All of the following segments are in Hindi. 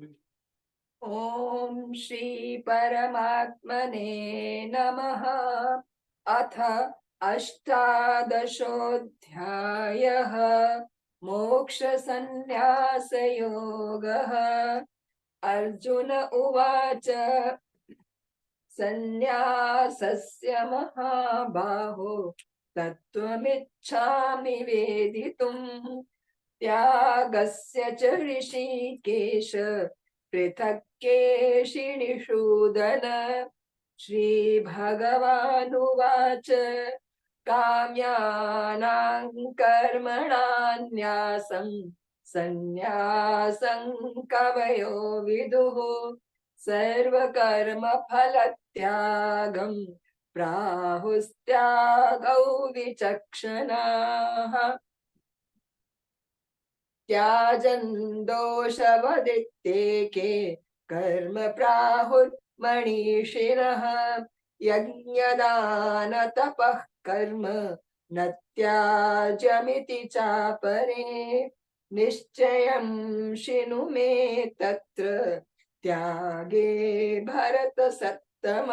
ॐ श्री परमात्मने नमः। अथ अष्टादशोऽध्यायः। मोक्षसंन्यासयोगः। अर्जुन उवाच सन्न्यासस्य महाबाहो तत्त्वमिच्छामि वेदितुम्। त्यागस्य च ऋषिकेश पृथक् केशिनिषूदन। श्रीभगवानुवाच काम्यानां कर्मणान्यासं सन्न्यासं कवयो विदुः। सर्वकर्मफलत्यागं प्राहुस्त्यागौ विचक्षणाः। त्याजन् दोषवदित्येके कर्म प्राहुर्मनीषिणः। यज्ञदानतपः कर्म न त्याज्यमिति चापरे। निश्चयं शृणु मे तत्र त्यागे भरतसत्तम।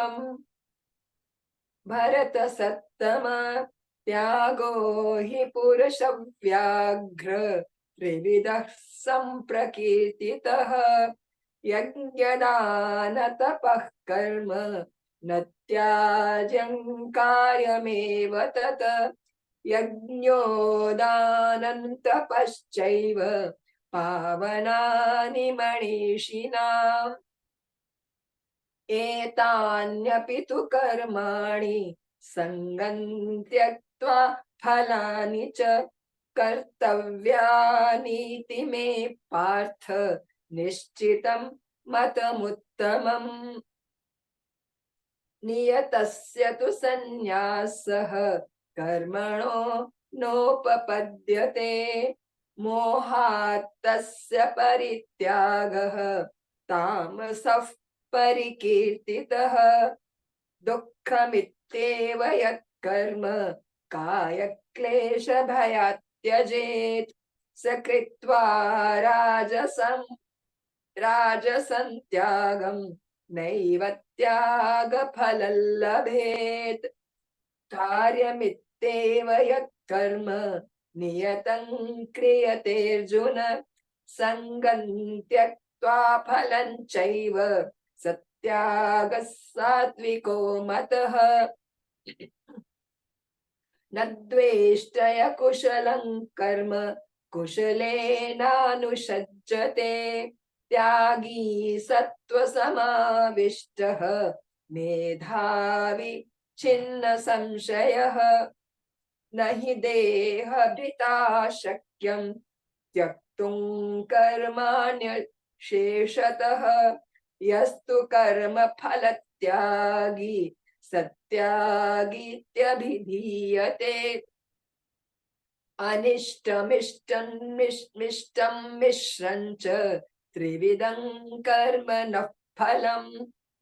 त्यागो हि पुरुषव्याघ्र त्रिविधः सम्प्रकीर्तितः। यज्ञदानतपः कर्म न त्याज्यं कार्यमेव तत्। यज्ञो दानं तपश्चैव पावनानि मनीषिणाम्। एतान्यपि तु कर्माणि सङ्गं त्यक्त्वा फलानि च कर्तव्यानीति मे पार्थ निश्चितं मतमुत्तमम्। नियतस्य तु सन्न्यासः कर्मणो नोपपद्यते। मोहात् तस्य परित्यागः तामसः परिकीर्तितः। दुःखमित्येव यत्कर्म कायक्लेशभयात् त्यजेत् स कृत्वा राजसं त्यागं नैव त्यागफलं लभेत्। कार्यमित्येव यत्कर्म नियतं क्रियतेऽर्जुन सङ्गं त्यक्त्वा फलं चैव सत्यागः सात्विको मतः। न द्वेष्टय कुशलं कर्म कुशलेनानुषज्यते। त्यागी सत्त्वसमाविष्टः मेधावी छिन्न संशयः। न हि देहभृता शक्यं त्यक्तुं कर्माण्यशेषतः। यस्तु कर्मफलत्यागी सत्यागीत्यभिधीयते। अनिष्टमिष्टं मिश्रं च त्रिविधं कर्म नः फलं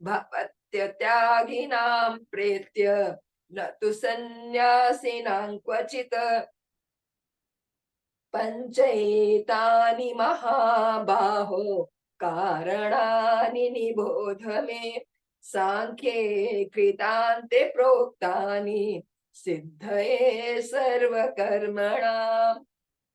भवत्यत्यागिनां प्रेत्य न तु सन्न्यासिनां क्वचित्। पञ्चैतानि महाबाहो कारणानि निबोध मे। सांख्ये कृतान्ते प्रोक्तानि सिद्धये सर्वकर्मणाम्।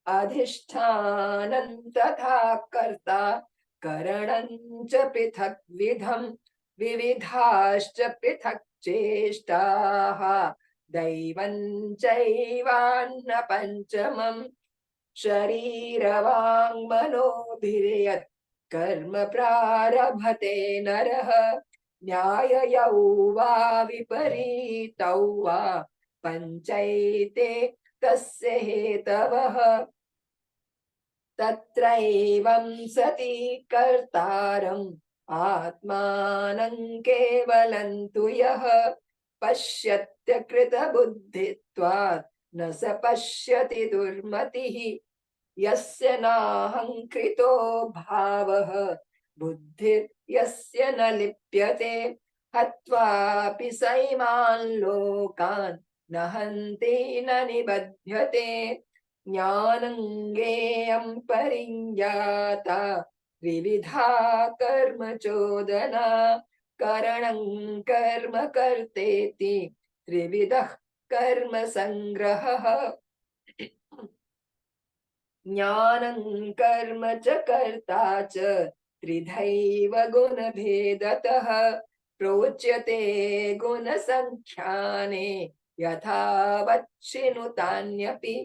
अधिष्ठानं तथा कर्ता करणं च पृथक् विधम्। विविधाश्च पृथक् चेष्टाः दैवं चैवान्न पञ्चमम्। शरीरवाङ्मनोभिर्यत् कर्म प्रारभते नरः न्याययौ वा विपरीतौ वा पञ्चैते तस्य हेतवः। तत्रैवं सति कर्तारम् आत्मानं केवलं तु यः पश्यत्यकृतबुद्धित्वात् न स पश्यति दुर्मतिः। यस्य नाहङ्कृतो भावः बुद्धिर्यस्य न लिप्यते। हत्वापि सैमान् लोकान् न हन्ति न निबध्यते। ज्ञानं ज्ञेयं परिज्ञाता त्रिविधा कर्म चोदना करणं कर्म कर्तेति त्रिविधः कर्म संग्रहः ज्ञानं कर्म च कर्ता च त्रिधैव गुणभेदतः प्रोच्यते गुणसङ्ख्याने यथावच्छिनुतान्यपि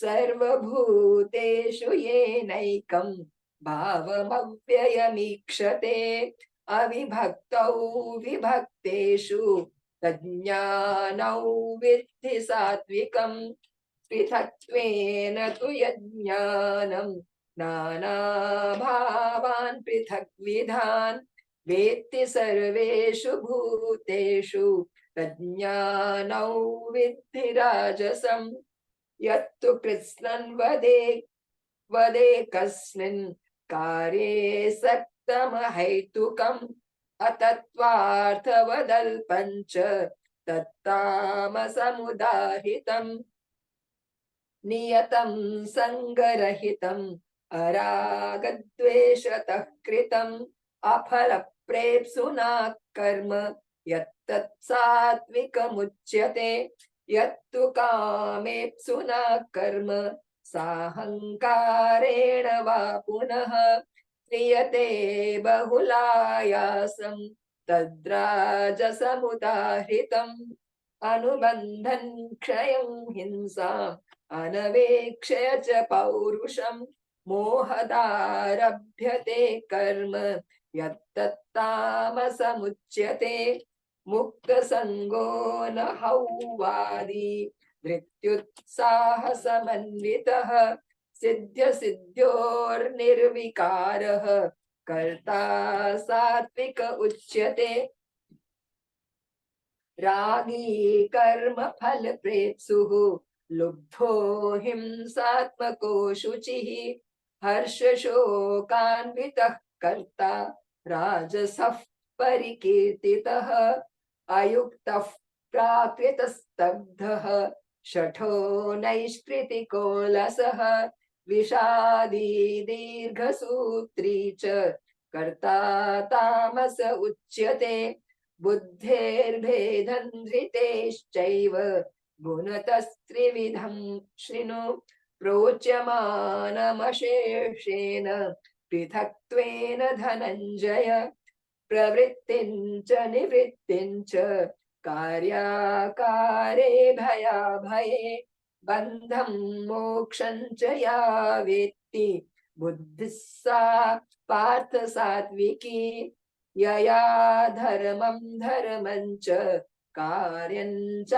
सर्वभूतेषु येनैकं भावमव्ययमीक्षते अविभक्तौ विभक्तेषु तज्ज्ञानौ विद्धि सात्विकम् पृथक्त्वेन तु यज्ञानं नानाभावान् पृथग्विधान् वेत्ति सर्वेषु भूतेषु तज्ज्ञानौ विद्धि राजसम् यत्तु कृत्स्नन् वदेकस्मिन् कार्ये सक्तमहैतुकम् अतत्त्वार्थवदल्पञ्च तत्तामसमुदाहृतम् नियतं संगरहितम् अरागद्वेषतः कृतम् अफलप्रेप्सुना कर्म यत्तत् सात्विकमुच्यते यत्तु कामेप्सुना कर्म साहङ्कारेण वा पुनः क्रियते बहुलायासं तद्राजसमुदाहृतम् अनुबन्धन् क्षयं हिंसाम् अनवेक्ष्य च पौरुषं मोहदारभ्यते कर्म यत्तत्तामसमुच्यते मुक्तसङ्गो न हौवादी धृत्युत्साहसमन्वितः सिद्ध्यसिद्ध्योर्निर्विकारः कर्ता सात्विक उच्यते रागी कर्म फल प्रेप्सुः लुब्धो हिंसात्मको शुचिः हर्षशोकान्वितः कर्ता राजसः परिकीर्तितः अयुक्तः प्राकृतस्तब्धः शठो नैष्कृतिको लसः विषादी दीर्घसूत्री च कर्ता तामस उच्यते बुद्धेर्भेदं धृतेश्चैव गुणतस्त्रिविधं शृणु प्रोच्यमानमशेषेण पृथक्त्वेन धनञ्जय प्रवृत्तिं च निवृत्तिं च कार्याकारे भयाभये बन्धं मोक्षं च या वेत्ति बुद्धिः सा पार्थ सात्विकी यया धर्मं धर्मं च कार्यं च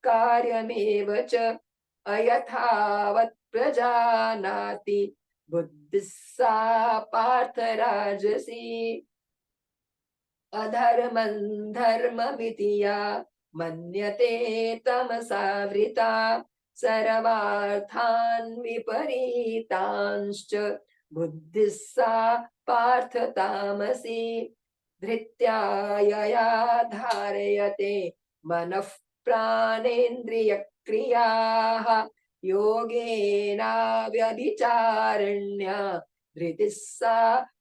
कार्यमेव च अयथावत् प्रजानाति बुद्धिः सा पार्थ राजसी अधर्मं धर्ममिति या मन्यते तमसावृता सर्वार्थान् विपरीतांश्च बुद्धिः सा पार्थ तामसी धृत्या यया धारयते मनः प्राणेन्द्रियक्रियाः योगेनाव्यभिचारिण्या धृतिः सा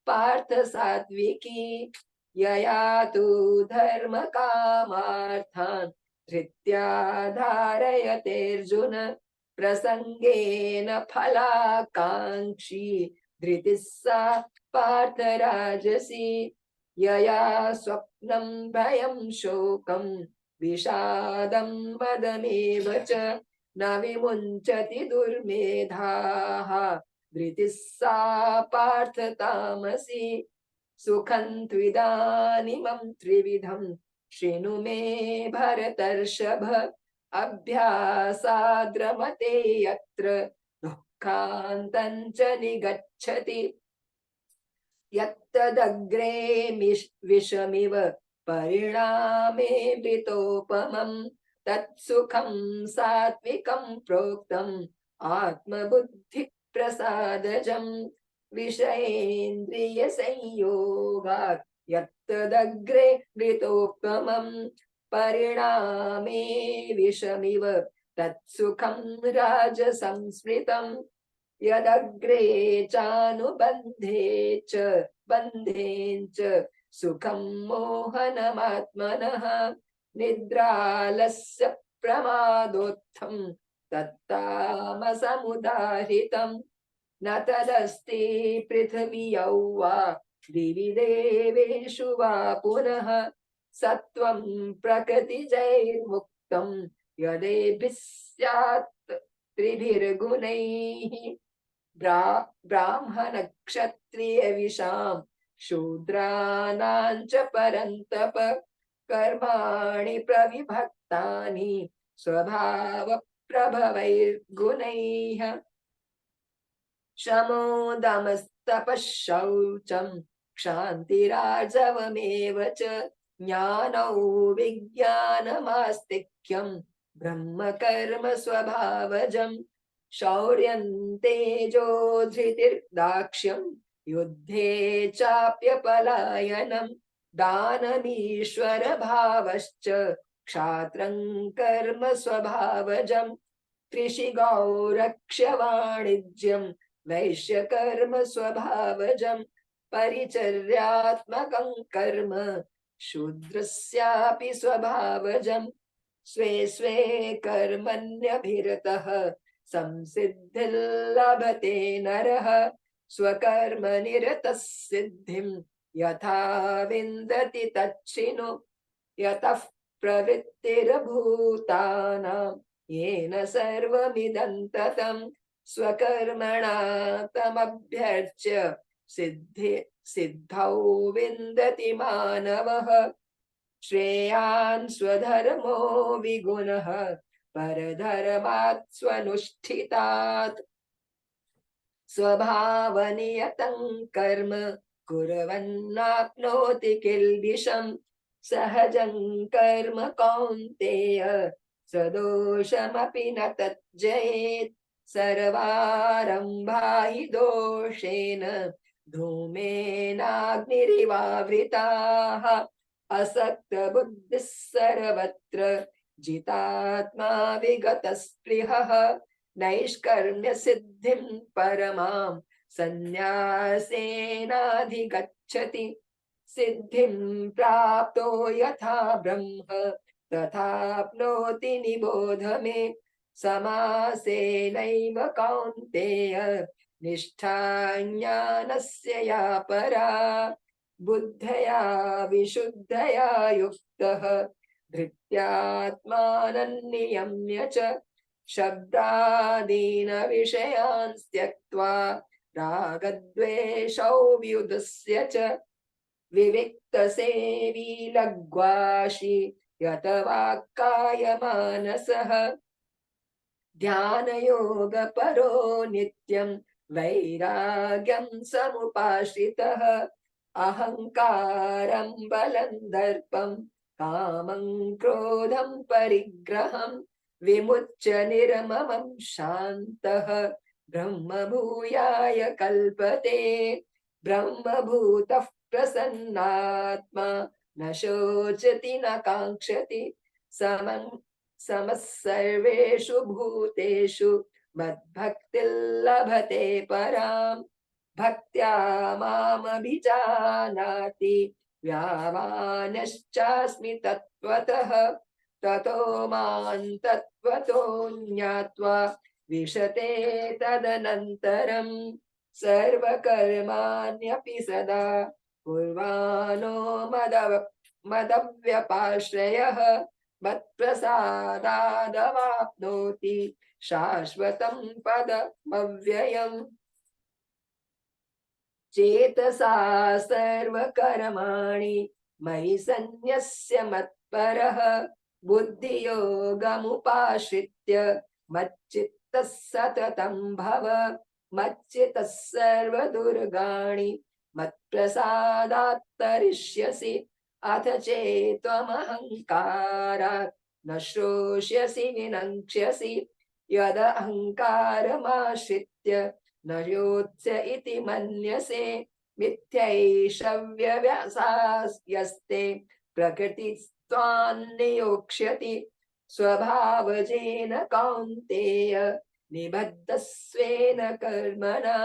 पार्थ सात्विकी यया तु धर्मकामार्थान् धृत्या धारयतेऽर्जुन प्रसङ्गेन फलाकाङ्क्षी धृतिः सा पार्थ राजसी यया स्वप्नं भयं शोकं विषादं मदमेव च न विमुञ्चति दुर्मेधाः धृतिः सा पार्थ तामसी सुखं त्विदानीमं त्रिविधं शृणु मे भरतर्षभ अभ्यासाद्रमते यत्र दुःखान्तं च निगच्छति यत्तदग्रे विषमिव परिणामे मृतोपमं तत्सुखं सात्विकं प्रोक्तम् आत्मबुद्धिप्रसादजम् विषयेन्द्रियसंयोगात् यत्तदग्रे मृतोपमं परिणामे विषमिव तत्सुखं राजसंस्मृतम् यदग्रे चानुबन्धे च बन्धेञ्च सुखं मोहनमात्मनः निद्रालस्य प्रमादोत्थं तत्तामसमुदाहृतम् न तदस्ति पृथिव्यौ वा दिवि देवेषु वा पुनः सत्वं प्रकृतिजैर्मुक्तं यदेभिः स्यात् त्रिभिर्गुणैः ब्राह्मणक्षत्रियविषां शूद्राणां च परन्तप कर्माणि प्रविभक्तानि स्वभावप्रभवैर्गुणैः शमोदमस्तपः शौचं क्षान्तिरार्जवमेव च ज्ञानौ विज्ञानमास्तिक्यं ब्रह्म कर्म स्वभावजम् शौर्यं तेजो धृतिर्दाक्ष्यं युद्धे चाप्यपलायनं दानमीश्वर भावश्च क्षात्रं कर्म स्वभावजम् कृषि गौरक्ष्य वाणिज्यं वैश्यकर्म स्वभावजं परिचर्यात्मकं कर्म शूद्रस्यापि स्वभावजं स्वे स्वे कर्मण्यभिरतः संसिद्धिं लभते नरः स्वकर्मनिरतः सिद्धिं यथा विन्दति तच्छृणु यतः प्रवृत्तिर्भूतानां येन सर्वमिदं ततं स्वकर्मणा तमभ्यर्च्य सिद्धौ विन्दति मानवः श्रेयान् स्वधर्मो विगुणः परधर्मात् स्वनुष्ठितात् स्वभावनियतं कर्म कुर्वन्नाप्नोति किल्बिषम् सहजं कर्म कौन्तेय सदोषमपि न तज्जयेत् सर्वारम्भा हि दोषेण धूमेनाग्निरिवावृताः असक्तबुद्धिः सर्वत्र जितात्मा विगतस्पृहः नैष्कर्म्यसिद्धिं परमां सन्न्यासेनाधिगच्छति सिद्धिं प्राप्तो यथा ब्रह्म तथाप्नोति निबोध मे समासेनैव कौन्तेय निष्ठा ज्ञानस्य या परा बुद्धया विशुद्धया युक्तः धृत्यात्मानं नियम्य च शब्दादीन विषयान् त्यक्त्वा रागद्वेषौ व्युदस्य च विविक्तसेवी लघ्वाशी यत वाक्कायमानसः ध्यानयोगपरो नित्यं वैराग्यं समुपाश्रितः अहङ्कारं बलं दर्पं कामं क्रोधं परिग्रहं विमुच्य निर्ममं शान्तः ब्रह्मभूयाय कल्पते ब्रह्मभूतः प्रसन्नात्मा न शोचति न काङ्क्षति समः सर्वेषु भूतेषु मद्भक्तिं लभते पराम् भक्त्या मामभिजानाति व्यावानश्चास्मि तत्त्वतः ततो मां तत्त्वतो ज्ञात्वा विशते तदनन्तरम् सर्वकर्माण्यपि सदा कुर्वाणो मदव्यपाश्रयः मत्प्रसादादवाप्नोति शाश्वतं पदमव्ययम् चेतसा सर्वकर्माणि मयि सन्न्यस्य मत्परः बुद्धियोगमुपाश्रित्य मच्चित्तः सततं भव मच्चित्तः सर्वदुर्गाणि मत्प्रसादात् तरिष्यसि अथ चेत्त्वमहङ्कारात् न श्रोष्यसि विनङ्क्ष्यसि यदहङ्कारमाश्रित्य न योत्स्य इति मन्यसे मिथ्यैष व्यवसायस्ते प्रकृतिस्त्वां नियोक्ष्यति स्वभावजेन कौन्तेय निबद्धस्वेन कर्मणा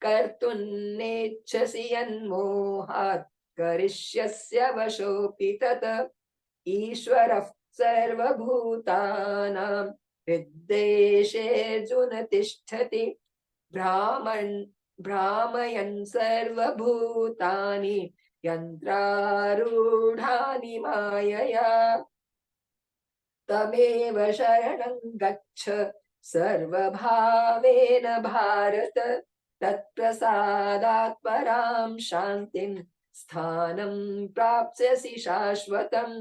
कर्तुं नेच्छसि यन्मोहात् करिष्यस्य वशोऽपि तत् ईश्वरः सर्वभूतानां हृद्देशेऽर्जुन तिष्ठति भ्रामयन् सर्वभूतानि यन्त्रारूढानि मायया तमेव शरणं गच्छ सर्वभावेन भारत तत्प्रसादात् परां शान्तिं स्थानं प्राप्स्यसि शाश्वतम्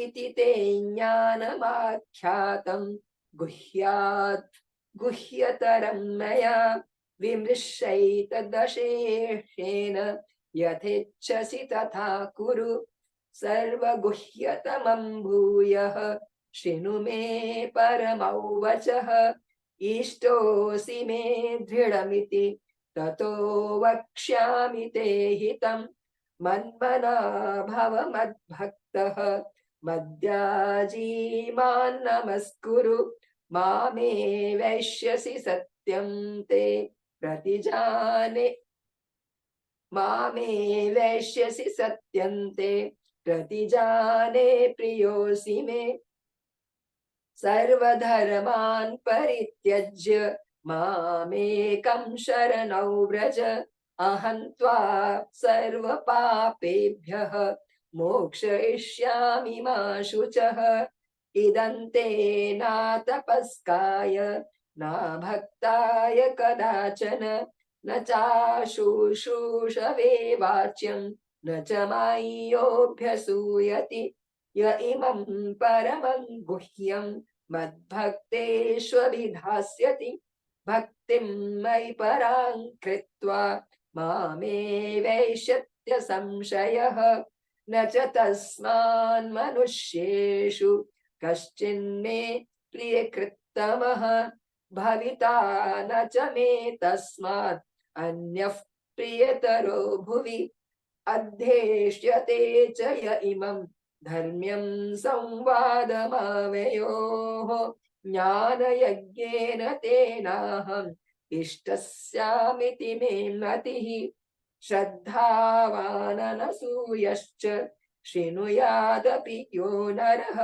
इति ते ज्ञानमाख्यातं गुह्यतरं मया विमृश्यैतदशेषेण यथेच्छसि तथा कुरु सर्वगुह्यतमं भूयः शृणु मे परमौ वचः इष्टोऽसि मे दृढमिति ततो वक्ष्यामि ते हितम् मन्मना भव मद्भक्तः मद्याजी मां नमस्कुरु मामे वैश्यसि सत्यं ते प्रतिजाने मामे वैश्यसि सत्यं ते प्रतिजाने प्रियोऽसि मे सर्वधर्मान् परित्यज्य मामेकं शरणौ व्रज अहं त्वा सर्वपापेभ्यः मोक्षयिष्यामि मा शुचः इदं ते न तपस्काय न भक्ताय कदाचन न चाशुश्रूषवे वाच्यं न च माय्योऽभ्यसूयति य इमं परमं गुह्यं मद्भक्तेष्वभिधास्यति भक्तिं मयि परां कृत्वा मामे वैश्यत्य संशयः न च तस्मान् मनुष्येषु कश्चिन्मे प्रियकृत्तमः भविता न च मे तस्मात् अन्यः प्रियतरो भुवि अध्येष्यते च य इमं धर्म्यं संवादमावयोः ज्ञानयज्ञेन तेनाहम् इष्टस्यामिति मे मतिः श्रद्धावाननसूयश्च शृणुयादपि यो नरः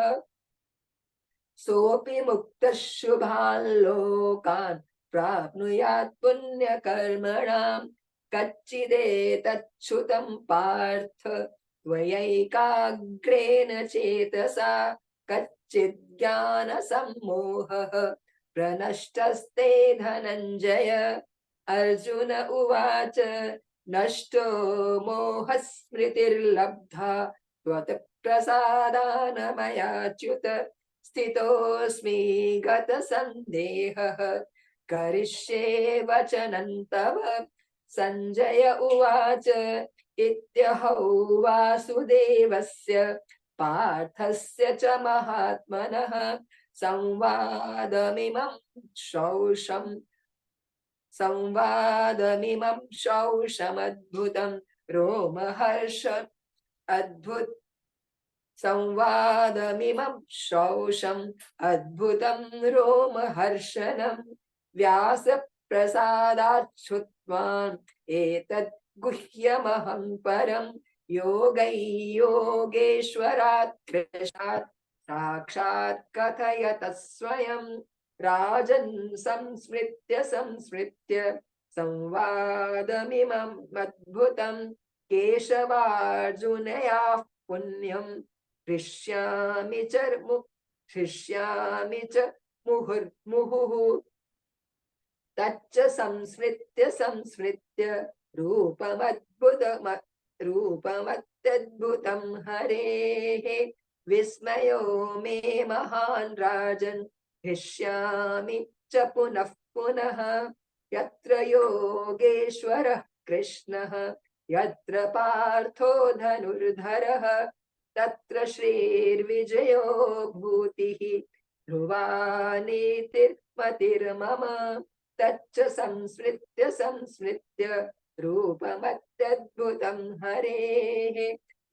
सोऽपि मुक्तः शुभान् लोकान् प्राप्नुयात् पुण्यकर्मणाम् कच्चिदेतच्छ्रुतं पार्थ त्वयैकाग्रेण चेतसा कच्चिज्ञानसम्मोहः प्रनष्टस्ते धनञ्जय अर्जुन उवाच नष्टो मोहस्मृतिर्लब्धा त्वत्प्रसादान मयाच्युत स्थितोऽस्मि गतसन्देहः करिष्ये वचनं तव संजय उवाच इत्यहौ वासुदेवस्य पार्थस्य च महात्मनः संवादमिमं शौषमद्भुतं रोमहर्ष अद्भुत संवादमिमं शौषम् अद्भुतं रोमहर्षणं व्यासप्रसादात् श्रुत्वान् एतत् गुह्यमहं परं योगैयोगेश्वरात् कृशात् साक्षात् कथयतः स्वयं राजन् संस्मृत्य संवादमिमम् अद्भुतं केशवार्जुनयोः पुण्यं हृष्यामि च मुहुर्मुहुः तच्च संस्मृत्य रूपमत्यद्भुतं हरेः विस्मयो मे महान् राजन् हृष्यामि च पुनः पुनः यत्र योगेश्वरः कृष्णः यत्र पार्थो धनुर्धरः तत्र श्रीर्विजयो भूतिः ध्रुवा नीतिर्मतिर्मम तच्च संस्मृत्य रूपमत्यद्भुतं हरेः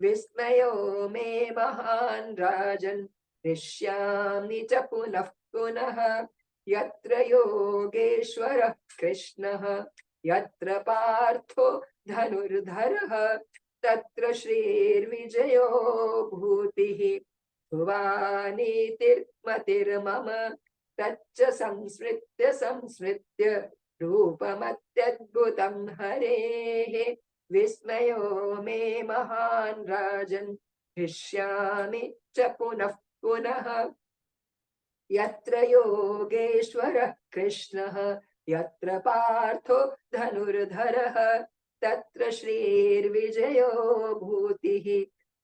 विस्मयो मे महान् राजन् हृष्यामि च पुनः पुनः यत्र योगेश्वरः कृष्णः यत्र पार्थो धनुर्धरः तत्र श्रीर्विजयो भूतिः ध्रुवा नीतिर्मतिर्मम तच्च संस्मृत्य संस्मृत्य रूपमत्यद्भुतं हरेः विस्मयो मे महान् राजन् हृष्यामि च पुनः पुनः यत्र योगेश्वरः कृष्णः यत्र पार्थो धनुर्धरः तत्र श्रीर्विजयो भूतिः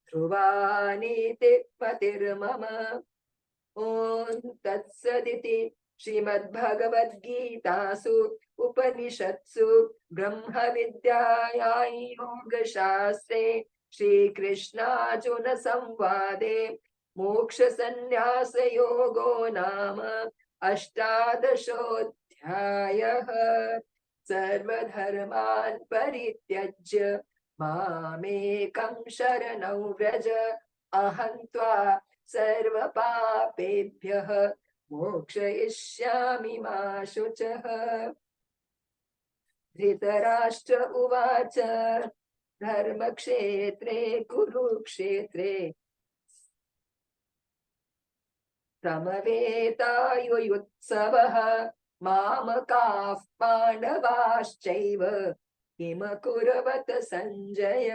ध्रुवा नीतिर्मतिर्मम ॐ तत्सदिति श्रीमद्भगवद्गीतासु उपनिषत्सु ब्रह्मविद्यायां योगशास्त्रे श्रीकृष्णार्जुन संवादे मोक्षसंन्यासयोगो नाम अष्टादशोऽध्यायः सर्वधर्मान् परित्यज्य मामेकं शरणं व्रज अहं त्वा सर्वपापेभ्यः मोक्षयिष्यामि मा शुचः। धृतराष्ट्र उवाच धर्मक्षेत्रे कुरुक्षेत्रे समवेतायुयुत्सवः मामकाः पाण्डवाश्चैव किमकुर्वत सञ्जय।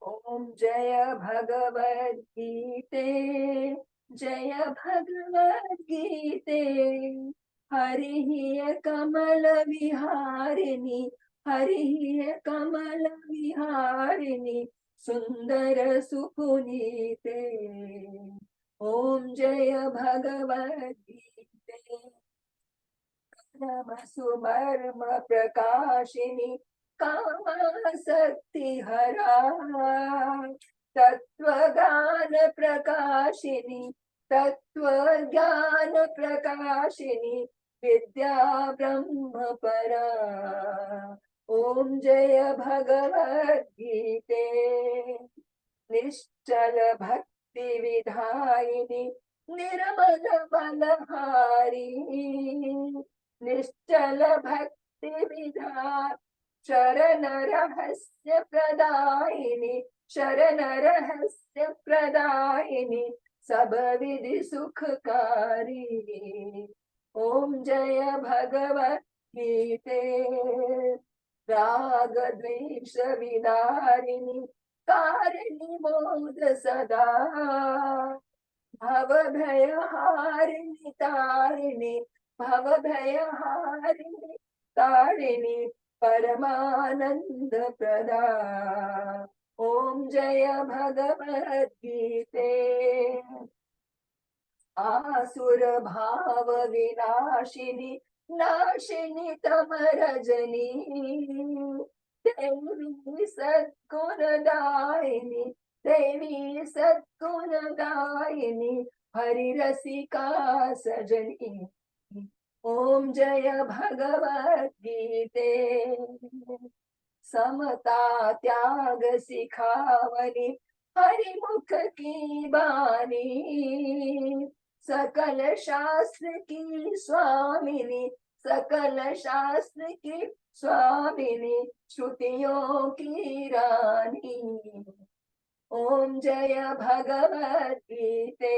ओम जय भगवद्गीते जय भगवद्गीते हरिः कमल विहारिणि हरिः कमल विहारिणि सुंदर सुपुनीते। ओम जय भगवद्गीते सुमर्म प्रकाशिनी कामासक्ति हरा तत्वज्ञान प्रकाशिनी तत्वज्ञान प्रकाशिनी विद्या ब्रह्म परा। ओम जय भगवद्गीते निश्चल भक्ति विधायिनी निर्मल बलहारी निश्चल भक्ति विधा शरण रहस्य प्रदायिनी शरण रहस्य प्रदायिनी सब विधि सुखकारी। ओम जय भगवद्गीते राग द्वेष विदारिणी कारिणी मोद सदा भव भय हारिणी तारिणी भव भय हारिणी तारिणी परमानंद प्रदा। ओम जय भगवद्गीते आसुर भाव विनाशिनी नाशिनी तम रजनी देवी सद्गुणदायिनी देवी सद्गुणदायिनी हरि रसिका सजनी। ओम जय भगवद्गीते समता त्याग सिखावनी हरिमुख की बानी सकल शास्त्र की स्वामिनी सकल शास्त्र की स्वामिनी श्रुतियों की रानी ओम जय भगवद्गीते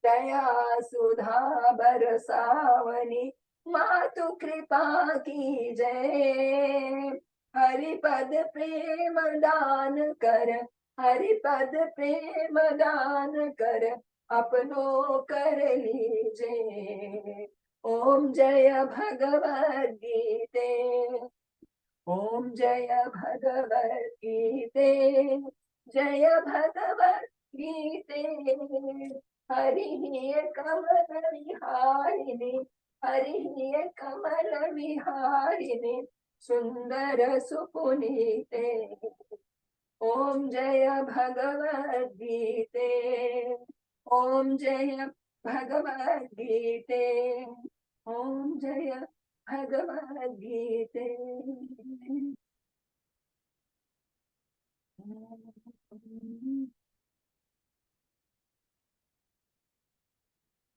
दया सुधा बरसावनी मातु कृपा की जय हरिपद प्रेम दान कर हरिपद प्रेम दान कर अपनो कर लीजे ओम जय भगवद्गीते ओम जय भगवद्गीते जय भगवद्गीते हरि कमल विहारिणी हरि कमल विहारिणी सुंदर सुपुनीते ओम जय भगवद्गीते ओम जय भगवद्गीते ओम जय भगवद्गीते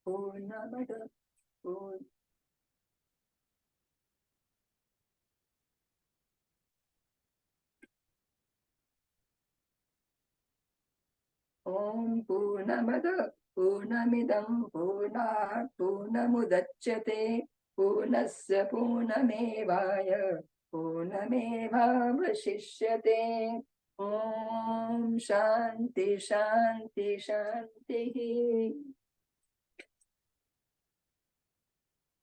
पूर्णमद पूर्ण ओम पूर्णमद पूर्णमिदं पूर्णात् पूर्णमुदच्यते पूर्णस्य पूर्णमेवाय पूर्णमेवावशिष्यते ओम शांति शांति शांति।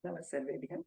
नमः सर्वेभ्यः।